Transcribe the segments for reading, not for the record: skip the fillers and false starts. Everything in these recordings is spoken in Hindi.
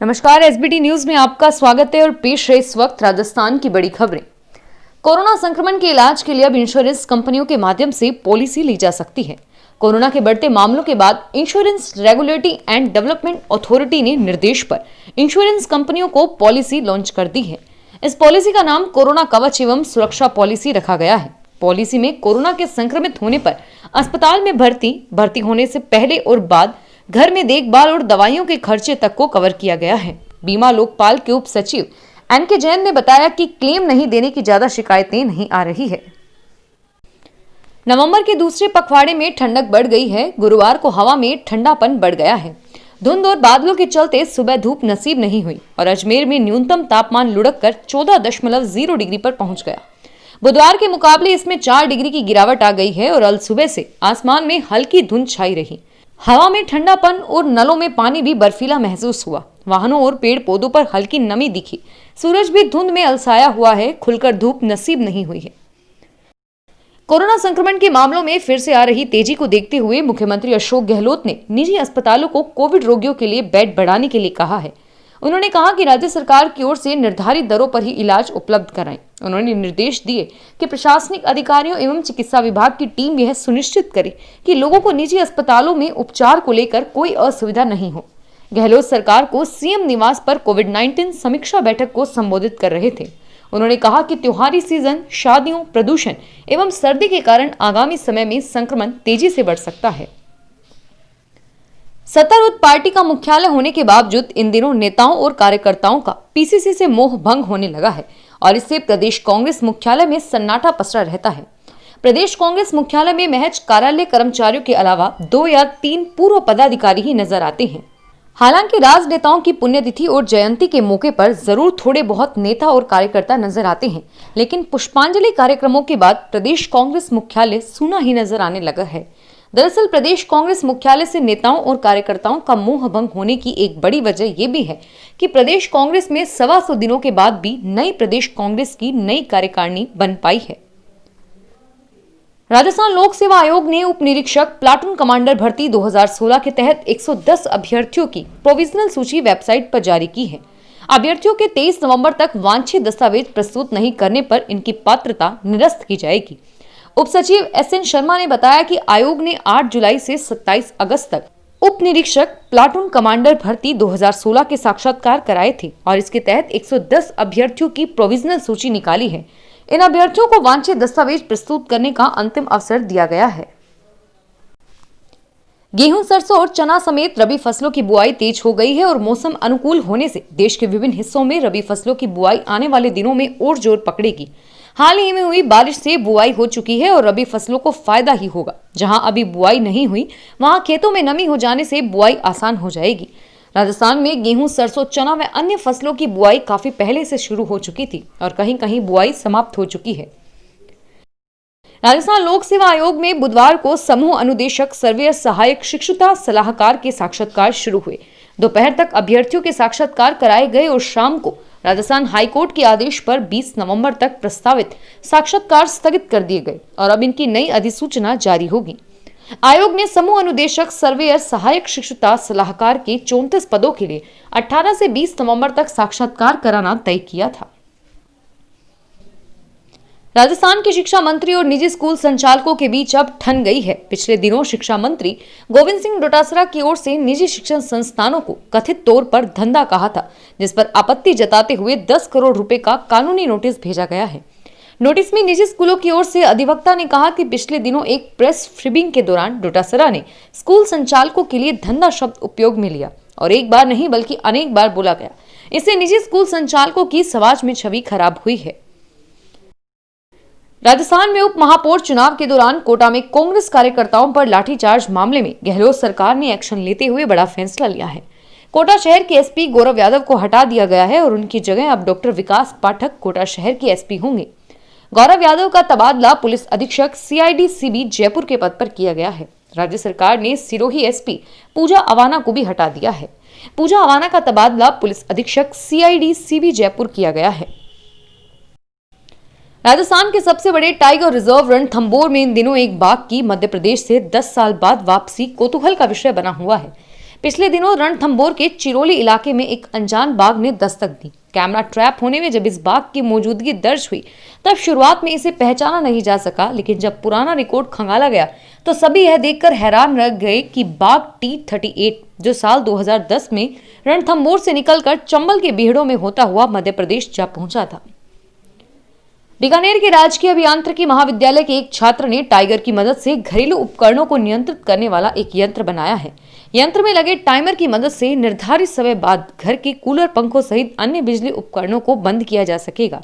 नमस्कार, एसबीटी न्यूज में आपका स्वागत है और पेश है इस वक्त राजस्थान की बड़ी खबरें। कोरोना संक्रमण के इलाज के लिए अब इंश्योरेंस कंपनियों के माध्यम से पॉलिसी ली जा सकती है। कोरोना के बढ़ते मामलों के बाद insurance regulatory and development authority ने निर्देश पर इंश्योरेंस कंपनियों को पॉलिसी लॉन्च कर दी है। इस पॉलिसी का नाम कोरोना कवच एवं सुरक्षा पॉलिसी रखा गया है। पॉलिसी में कोरोना के संक्रमित होने पर अस्पताल में भर्ती होने से पहले और बाद घर में देखभाल और दवाइयों के खर्चे तक को कवर किया गया है। बीमा लोकपाल के उप सचिव एनके जैन ने बताया कि क्लेम नहीं देने की ज्यादा शिकायतें नहीं आ रही है। नवंबर के दूसरे पखवाड़े में ठंडक बढ़ गई है। गुरुवार को हवा में ठंडापन बढ़ गया है। धुंध और बादलों के चलते सुबह धूप नसीब नहीं हुई और अजमेर में न्यूनतम तापमान लुढ़क कर 14.0 डिग्री पर पहुंच गया। बुधवार के मुकाबले इसमें 4 डिग्री की गिरावट आ गई है और अल सुबह से आसमान में हल्की धुंध छाई रही। हवा में ठंडापन और नलों में पानी भी बर्फीला महसूस हुआ। वाहनों और पेड़ पौधों पर हल्की नमी दिखी। सूरज भी धुंध में अलसाया हुआ है। खुलकर धूप नसीब नहीं हुई है। कोरोना संक्रमण के मामलों में फिर से आ रही तेजी को देखते हुए मुख्यमंत्री अशोक गहलोत ने निजी अस्पतालों को कोविड रोगियों के लिए बेड बढ़ाने के लिए कहा है। उन्होंने कहा कि राज्य सरकार की ओर से निर्धारित दरों पर ही इलाज उपलब्ध कराएं। उन्होंने निर्देश दिए कि प्रशासनिक अधिकारियों एवं चिकित्सा विभाग की टीम यह सुनिश्चित करे कि लोगों को निजी अस्पतालों में उपचार को लेकर कोई असुविधा नहीं हो। गहलोत सरकार को सीएम निवास पर कोविड-19 समीक्षा बैठक को संबोधित कर रहे थे। उन्होंने कहा कि त्योहारी सीजन, शादियों, प्रदूषण एवं सर्दी के कारण आगामी समय में संक्रमण तेजी से बढ़ सकता है। सत्तारूढ़ पार्टी का मुख्यालय होने के बावजूद इन दिनों नेताओं और कार्यकर्ताओं का पीसीसी से मोह भंग होने लगा है और इससे प्रदेश कांग्रेस मुख्यालय में सन्नाटा पसरा रहता है। प्रदेश कांग्रेस मुख्यालय में महज कार्यालय कर्मचारियों के अलावा 2 या 3 पूर्व पदाधिकारी ही नजर आते हैं। हालांकि राजनेताओं की पुण्यतिथि और जयंती के मौके पर जरूर थोड़े बहुत नेता और कार्यकर्ता नजर आते हैं, लेकिन पुष्पांजलि कार्यक्रमों के बाद प्रदेश कांग्रेस मुख्यालय सूना ही नजर आने लगा है। दरअसल प्रदेश कांग्रेस मुख्यालय से नेताओं और कार्यकर्ताओं का मोह भंग होने की एक बड़ी वजह यह भी है कि प्रदेश कांग्रेस में 125 दिनों के बाद भी नई प्रदेश कांग्रेस की नई कार्यकारिणी बन पाई है। राजस्थान लोक सेवा आयोग ने उप निरीक्षक प्लाटून कमांडर भर्ती 2016 के तहत 110 अभ्यर्थियों की प्रोविजनल सूची वेबसाइट पर जारी की है। अभ्यर्थियों के 23 नवंबर तक वांछित दस्तावेज प्रस्तुत नहीं करने पर इनकी पात्रता निरस्त की जाएगी। उप सचिव एसएन शर्मा ने बताया कि आयोग ने 8 जुलाई से 27 अगस्त तक उप निरीक्षक प्लाटून कमांडर भर्ती 2016 के साक्षात्कार कराए थे और इसके तहत 110 अभ्यर्थियों की प्रोविजनल सूची निकाली है। इन अभ्यर्थियों को वांछित दस्तावेज प्रस्तुत करने का अंतिम अवसर दिया गया है। गेहूं, सरसों और चना समेत रबी फसलों की बुआई तेज हो गई है और मौसम अनुकूल होने से देश के विभिन्न हिस्सों में रबी फसलों की बुआई आने वाले दिनों में और जोर पकड़ेगी। हाल ही में हुई बारिश से बुआई हो चुकी है और रबी फसलों को फायदा ही होगा। जहां अभी बुआई नहीं हुई वहां खेतों में नमी हो जाने से बुआई आसान हो जाएगी। राजस्थान में गेहूं, सरसों, चना व अन्य फसलों की बुआई काफी पहले से शुरू हो चुकी थी और कहीं कहीं बुआई समाप्त हो चुकी है। राजस्थान लोक सेवा आयोग में बुधवार को समूह अनुदेशक, सर्वेयर, सहायक, शिक्षुता सलाहकार के साक्षात्कार शुरू हुए। दोपहर तक अभ्यर्थियों के साक्षात्कार कराए गए और शाम को राजस्थान हाईकोर्ट के आदेश पर 20 नवंबर तक प्रस्तावित साक्षात्कार स्थगित कर दिए गए और अब इनकी नई अधिसूचना जारी होगी। आयोग ने समूह अनुदेशक, सर्वेयर, सहायक, शिक्षुता सलाहकार के 34 पदों के लिए 18 से 20 नवंबर तक साक्षात्कार कराना तय किया था। राजस्थान के शिक्षा मंत्री और निजी स्कूल संचालकों के बीच अब ठन गई है। पिछले दिनों शिक्षा मंत्री गोविंद सिंह डोटासरा की ओर से निजी शिक्षण संस्थानों को कथित तौर पर धंधा कहा था, जिस पर आपत्ति जताते हुए 10 करोड़ रुपए का कानूनी नोटिस भेजा गया है। नोटिस में निजी स्कूलों की ओर से अधिवक्ता ने कहा कि पिछले दिनों एक प्रेस ब्रीफिंग के दौरान डोटासरा ने स्कूल संचालकों के लिए धंधा शब्द उपयोग में लिया और एक बार नहीं बल्कि अनेक बार बोला गया। इससे निजी स्कूल संचालकों की समाज में छवि खराब हुई है। राजस्थान में उप महापौर चुनाव के दौरान कोटा में कांग्रेस कार्यकर्ताओं पर लाठीचार्ज मामले में गहलोत सरकार ने एक्शन लेते हुए बड़ा फैसला लिया है। कोटा शहर के एसपी गौरव यादव को हटा दिया गया है और उनकी जगह अब डॉक्टर विकास पाठक कोटा शहर के एसपी होंगे। गौरव यादव का तबादला पुलिस अधीक्षक सीआईडी सीबी जयपुर के पद पर किया गया है। राज्य सरकार ने सिरोही एसपी पूजा अवाना को भी हटा दिया है। पूजा अवाना का तबादला पुलिस अधीक्षक सीआईडी सीबी जयपुर किया गया है। राजस्थान के सबसे बड़े टाइगर रिजर्व रणथंभौर में इन दिनों एक बाघ की मध्य प्रदेश से 10 साल बाद वापसी कौतूहल का विषय बना हुआ है। पिछले दिनों रणथंभौर के चिरोली इलाके में एक अनजान बाघ ने दस्तक दी। कैमरा ट्रैप होने में जब इस बाघ की मौजूदगी दर्ज हुई तब शुरुआत में इसे पहचाना नहीं जा सका, लेकिन जब पुराना रिकॉर्ड खंगाला गया तो सभी यह देखकर हैरान रह गए कि बाघ T38 जो साल 2010 में रणथंभौर से निकलकर चंबल के बीहड़ों में होता हुआ मध्य प्रदेश जा पहुंचा था। बीकानेर के राजकीय अभियांत्रिकी महाविद्यालय के एक छात्र ने टाइगर की मदद से घरेलू उपकरणों को नियंत्रित करने वाला एक यंत्र बनाया है। यंत्र में लगे टाइमर की मदद से निर्धारित समय बाद घर के कूलर, पंखों सहित अन्य बिजली उपकरणों को बंद किया जा सकेगा।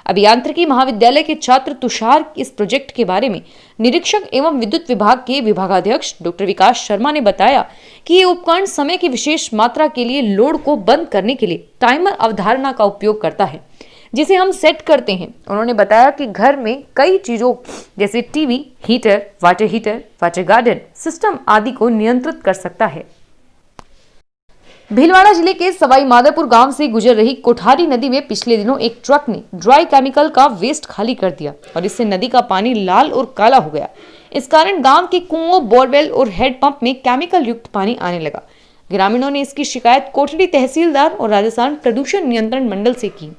अभियांत्रिकी महाविद्यालय के छात्र तुषार इस प्रोजेक्ट के बारे में निरीक्षक एवं विद्युत विभाग के विभागाध्यक्ष डॉक्टर विकास शर्मा ने बताया कि ये उपकरण समय की विशेष मात्रा के लिए लोड को बंद करने के लिए टाइमर अवधारणा का उपयोग करता है, जिसे हम सेट करते हैं। उन्होंने बताया कि घर में कई चीजों जैसे TV, heater, water garden system आदि को नियंत्रित कर सकता है। भीलवाड़ा जिले के सवाई माधोपुर गांव से गुजर रही कोठारी नदी में पिछले दिनों एक ट्रक ने ड्राई केमिकल का वेस्ट खाली कर दिया और इससे नदी का पानी लाल और काला हो गया। इस कारण गांव के कुओं, बोरवेल और हेडपंप में केमिकल युक्त पानी आने लगा। ग्रामीणों ने इसकी शिकायत कोठरी तहसीलदार और राजस्थान प्रदूषण नियंत्रण मंडल से की।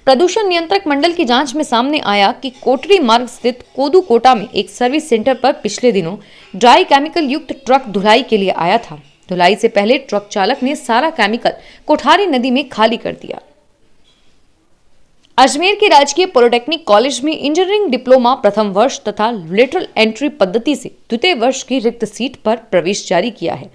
प्रदूषण नियंत्रक मंडल की जांच में सामने आया कि कोटरी मार्ग स्थित कोदू कोटा में एक सर्विस सेंटर पर पिछले दिनों ड्राई केमिकल युक्त ट्रक धुलाई के लिए आया था। धुलाई से पहले ट्रक चालक ने सारा केमिकल कोठारी नदी में खाली कर दिया। अजमेर के राजकीय पॉलिटेक्निक कॉलेज में इंजीनियरिंग डिप्लोमा प्रथम वर्ष तथा लेटरल एंट्री पद्धति से द्वितीय वर्ष की रिक्त सीट पर प्रवेश जारी किया है।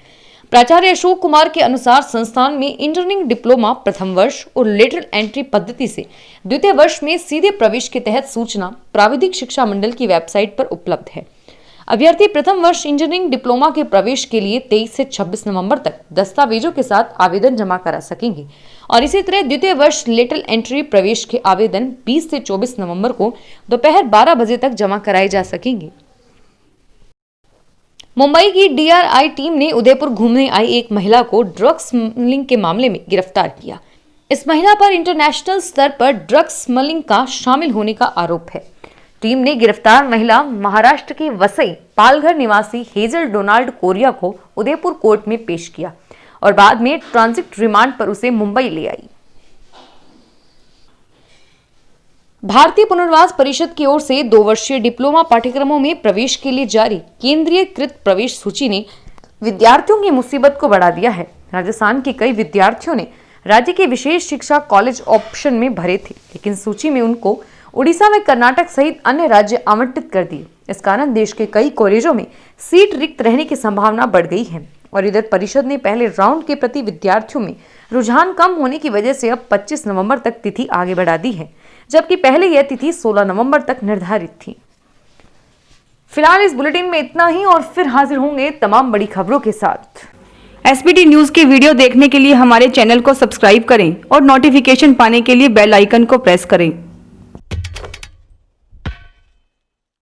प्राचार्य अशोक कुमार के अनुसार संस्थान में इंजीनियरिंग डिप्लोमा प्रथम वर्ष और लेटरल एंट्री पद्धति से द्वितीय वर्ष में सीधे प्रवेश के तहत सूचना प्राविधिक शिक्षा मंडल की वेबसाइट पर उपलब्ध है। अभ्यर्थी प्रथम वर्ष इंजीनियरिंग डिप्लोमा के प्रवेश के लिए 23 से 26 नवंबर तक दस्तावेजों के साथ आवेदन जमा करा सकेंगे और इसी तरह द्वितीय वर्ष लेटरल एंट्री प्रवेश के आवेदन 20 से 24 नवंबर को दोपहर 12 बजे तक जमा कराए जा सकेंगे। मुंबई की DRI टीम ने उदयपुर घूमने आई एक महिला को ड्रग्स स्मगलिंग के मामले में गिरफ्तार किया। इस महिला पर इंटरनेशनल स्तर पर ड्रग्स स्मगलिंग का शामिल होने का आरोप है। टीम ने गिरफ्तार महिला महाराष्ट्र के वसई पालघर निवासी हेजल डोनाल्ड कोरिया को उदयपुर कोर्ट में पेश किया और बाद में ट्रांजिट रिमांड पर उसे मुंबई ले आई। भारतीय पुनर्वास परिषद की ओर से 2 वर्षीय डिप्लोमा पाठ्यक्रमों में प्रवेश के लिए जारी केंद्रीयकृत प्रवेश सूची ने विद्यार्थियों की मुसीबत को बढ़ा दिया है। राजस्थान के कई विद्यार्थियों ने राज्य के विशेष शिक्षा कॉलेज ऑप्शन में भरे थे, लेकिन सूची में उनको उड़ीसा में कर्नाटक सहित अन्य राज्य आवंटित कर दिए। इस कारण देश के कई कॉलेजों में सीट रिक्त रहने की संभावना बढ़ गई है और इधर परिषद ने पहले राउंड के प्रति विद्यार्थियों में रुझान कम होने की वजह से अब 25 नवंबर तक तिथि आगे बढ़ा दी है, जबकि पहले यह तिथि 16 नवंबर तक निर्धारित थी। फिलहाल इस बुलेटिन में इतना ही और फिर हाजिर होंगे तमाम बड़ी खबरों के साथ। SBT न्यूज के वीडियो देखने के लिए हमारे चैनल को सब्सक्राइब करें और नोटिफिकेशन पाने के लिए बेल आइकन को प्रेस करें।